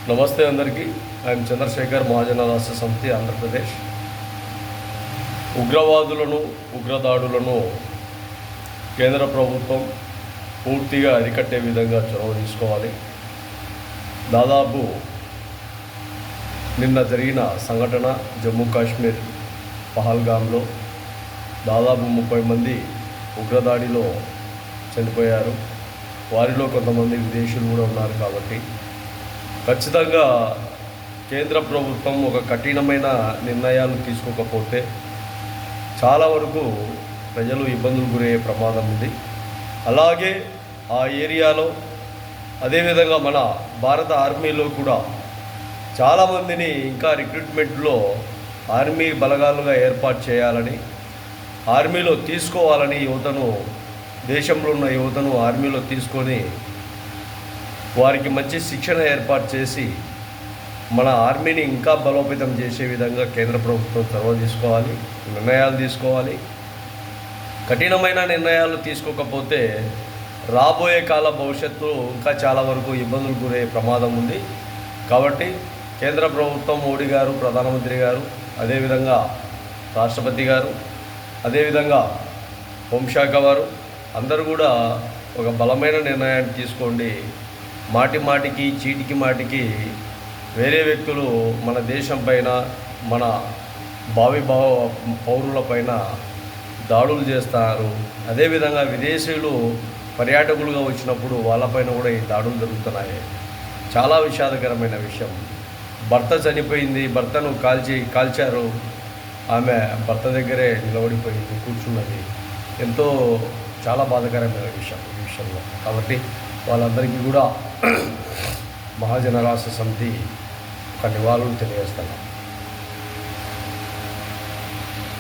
నమస్తే అందరికీ. ఐఎమ్ చంద్రశేఖర్, మహాజన రాష్ట్ర సమితి, ఆంధ్రప్రదేశ్. ఉగ్రదాడులను కేంద్ర ప్రభుత్వం పూర్తిగా అరికట్టే విధంగా చొరవ తీసుకోవాలి. దాదాపు నిన్న జరిగిన సంఘటన జమ్మూ కాశ్మీర్ పహల్గామ్లో దాదాపు 30 మంది ఉగ్రదాడిలో చనిపోయారు. వారిలో కొంతమంది విదేశీయులు కూడా ఉన్నారు. కాబట్టి ఖచ్చితంగా కేంద్ర ప్రభుత్వం ఒక కఠినమైన నిర్ణయాలు తీసుకోకపోతే చాలా వరకు ప్రజలు ఇబ్బందులు గురయ్యే ప్రమాదం ఉంది. అలాగే ఆ ఏరియాలో అదేవిధంగా మన భారత ఆర్మీలో కూడా చాలామందిని ఇంకా రిక్రూట్మెంట్లో ఆర్మీ బలగాలుగా ఏర్పాటు చేయాలని, ఆర్మీలో తీసుకోవాలని దేశంలో ఉన్న యువతను ఆర్మీలో తీసుకొని వారికి మంచి శిక్షణ ఏర్పాటు చేసి మన ఆర్మీని ఇంకా బలోపేతం చేసే విధంగా కేంద్ర ప్రభుత్వం చొరవ తీసుకోవాలి, నిర్ణయాలు తీసుకోవాలి. కఠినమైన నిర్ణయాలు తీసుకోకపోతే రాబోయే కాల భవిష్యత్తు ఇంకా చాలా వరకు ఇబ్బందులు గురయ్యే ప్రమాదం ఉంది. కాబట్టి కేంద్ర ప్రభుత్వం, మోడీ గారు, ప్రధానమంత్రి గారు, అదేవిధంగా రాష్ట్రపతి గారు, అదేవిధంగా హోంశాఖ వారు అందరూ కూడా ఒక బలమైన నిర్ణయాన్ని తీసుకోండి. మాటికి చీటికి మాటికి వేరే వ్యక్తులు మన దేశం పైన, మన పౌరుల పైన దాడులు చేస్తారు. అదేవిధంగా విదేశీయులు పర్యాటకులుగా వచ్చినప్పుడు వాళ్ళపైన కూడా ఈ దాడులు జరుగుతున్నాయి. చాలా విషాదకరమైన విషయం. భర్త చనిపోయింది, భర్తను కాల్చారు. ఆమె భర్త దగ్గరే నిలబడిపోయింది, కూర్చున్నది. ఎంతో చాలా బాధాకరమైన విషయం ఈ విషయంలో. కాబట్టి వాళ్ళందరికీ కూడా మహాజన రాష్ట్ర సమితి ఒక నివాళులు తెలియజేస్తున్నాం.